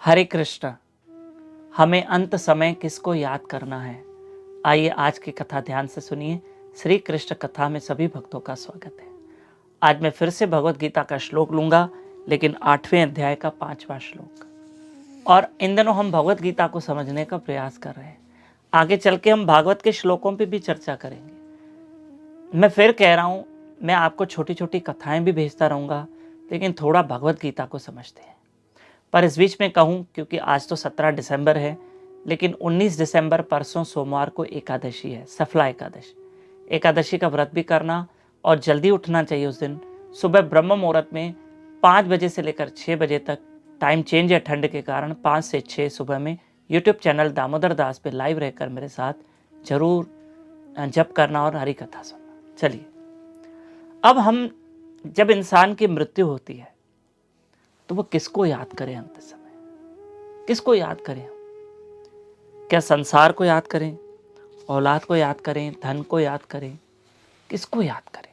हरे कृष्ण। हमें अंत समय किसको याद करना है? आइए आज की कथा ध्यान से सुनिए। श्री कृष्ण कथा में सभी भक्तों का स्वागत है। आज मैं फिर से भगवत गीता का श्लोक लूंगा, लेकिन 8वें अध्याय का 5वां श्लोक। और इन दिनों हम भगवत गीता को समझने का प्रयास कर रहे हैं। आगे चल के हम भागवत के श्लोकों पे भी चर्चा करेंगे। मैं फिर कह रहा हूं, मैं आपको छोटी छोटी कथाएं भी भेजता रहूंगा, लेकिन थोड़ा भगवत गीता को समझते हैं। पर इस बीच में कहूं, क्योंकि आज तो 17 दिसंबर है, लेकिन 19 दिसंबर परसों सोमवार को एकादशी है, सफला एकादशी। एकादशी का व्रत भी करना और जल्दी उठना चाहिए उस दिन। सुबह ब्रह्म मुहूर्त में 5 बजे से लेकर 6 बजे तक, टाइम चेंज है ठंड के कारण, 5 से 6 सुबह में यूट्यूब चैनल दामोदर दास पे लाइव रहकर मेरे साथ जरूर जप करना और हरी कथा सुनना। चलिए, अब हम जब इंसान की मृत्यु होती है तो वो किसको याद करें? अंत समय किसको याद करें? क्या संसार को याद करें, औलाद को याद करें, धन को याद करें, किसको याद करें?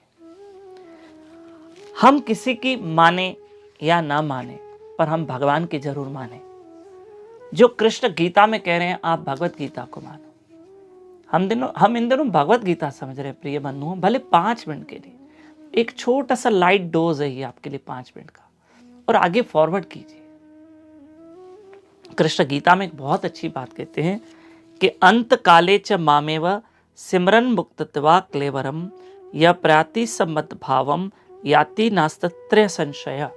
हम किसी की माने या ना माने, पर हम भगवान की जरूर माने। जो कृष्ण गीता में कह रहे हैं, आप भगवत गीता को मानो। हम इन दिनों भगवत गीता समझ रहे हैं प्रिय बंधुओं, भले 5 मिनट के लिए। एक छोटा सा लाइट डोज है ये आपके लिए 5 मिनट का, और आगे फॉरवर्ड कीजिए। कृष्ण गीता में एक बहुत अच्छी बात कहते हैं कि अंत काले च मामेव सिमरन मुक्तत्वा क्लेवरम य प्राति सम्मत भावम याति नास्तत्र संशय।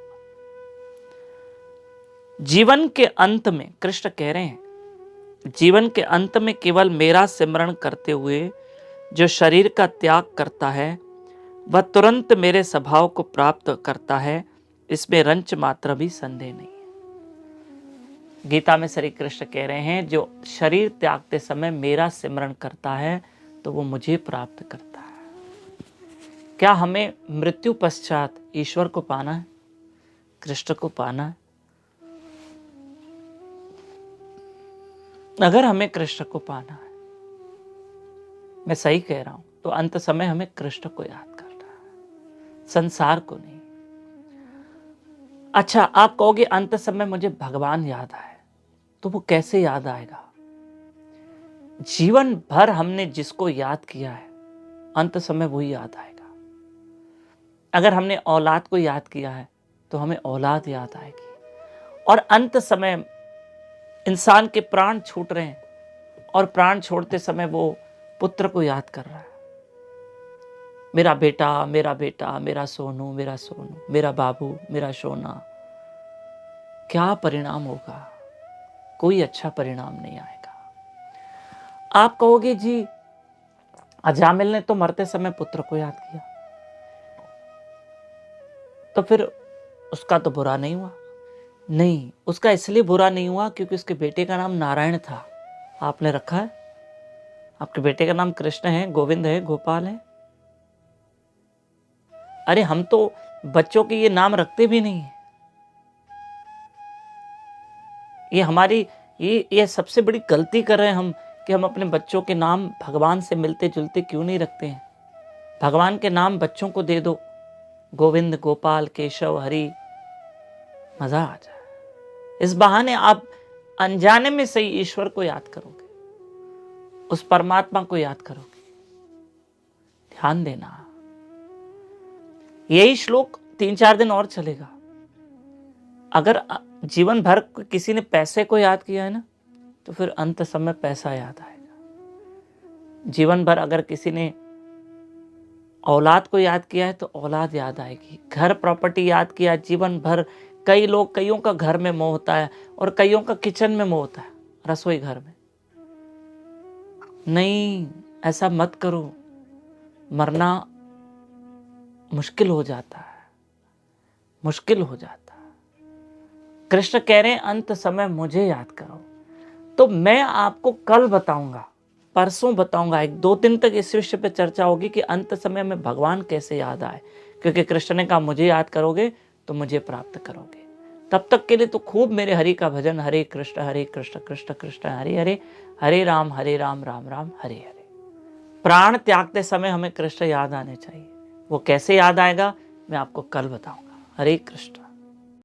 जीवन के अंत में, कृष्ण कह रहे हैं, जीवन के अंत में केवल मेरा सिमरण करते हुए जो शरीर का त्याग करता है, वह तुरंत मेरे स्वभाव को प्राप्त करता है, इसमें रंच मात्र भी संदेह नहीं है। गीता में श्री कृष्ण कह रहे हैं, जो शरीर त्यागते समय मेरा सिमरण करता है तो वो मुझे प्राप्त करता है। क्या हमें मृत्यु पश्चात ईश्वर को पाना है, कृष्ण को पाना है? अगर हमें कृष्ण को पाना है, मैं सही कह रहा हूं, तो अंत समय हमें कृष्ण को याद करना है, संसार को नहीं। अच्छा, आप कहोगे अंत समय मुझे भगवान याद आए, तो वो कैसे याद आएगा? जीवन भर हमने जिसको याद किया है, अंत समय वही याद आएगा। अगर हमने औलाद को याद किया है तो हमें औलाद याद आएगी। और अंत समय इंसान के प्राण छूट रहे हैं, और प्राण छोड़ते समय वो पुत्र को याद कर रहा है, मेरा बेटा, मेरा बेटा, मेरा सोनू, मेरा सोनू, मेरा बाबू, मेरा सोना। क्या परिणाम होगा? कोई अच्छा परिणाम नहीं आएगा। आप कहोगे जी, अजामिल ने तो मरते समय पुत्र को याद किया, तो फिर उसका तो बुरा नहीं हुआ। नहीं, उसका इसलिए बुरा नहीं हुआ क्योंकि उसके बेटे का नाम नारायण था। आपने रखा है? आपके बेटे का नाम कृष्ण है, गोविंद है, गोपाल है। अरे हम तो बच्चों के ये नाम रखते भी नहीं है। ये हमारी ये सबसे बड़ी गलती कर रहे हैं हम, कि हम अपने बच्चों के नाम भगवान से मिलते जुलते क्यों नहीं रखते हैं। भगवान के नाम बच्चों को दे दो, गोविंद, गोपाल, केशव, हरि, मजा आ जाए। इस बहाने आप अनजाने में सही ईश्वर को याद करोगे, उस परमात्मा को याद करोगे। ध्यान देना, यही श्लोक 3-4 दिन और चलेगा। अगर जीवन भर किसी ने पैसे को याद किया है ना, तो फिर अंत समय पैसा याद आएगा। जीवन भर अगर किसी ने औलाद को याद किया है तो औलाद याद आएगी। घर प्रॉपर्टी याद किया जीवन भर, कईयों का घर में मोह होता है, और कईयों का किचन में मोह होता है, रसोई घर में। नहीं, ऐसा मत करो, मरना मुश्किल हो जाता है, मुश्किल हो जाता है। कृष्ण कह रहे हैं अंत समय मुझे याद करो। तो मैं आपको कल बताऊंगा, परसों बताऊंगा, 1-2 दिन तक इस विषय पे चर्चा होगी कि अंत समय में भगवान कैसे याद आए, क्योंकि कृष्ण ने कहा मुझे याद करोगे तो मुझे प्राप्त करोगे। तब तक के लिए तो खूब मेरे हरि का भजन, हरे कृष्ण कृष्ण कृष्ण हरे हरे, हरे राम राम राम हरे हरे। प्राण त्यागते समय हमें कृष्ण याद आने चाहिए। वो कैसे याद आएगा, मैं आपको कल बताऊंगा। हरे कृष्ण।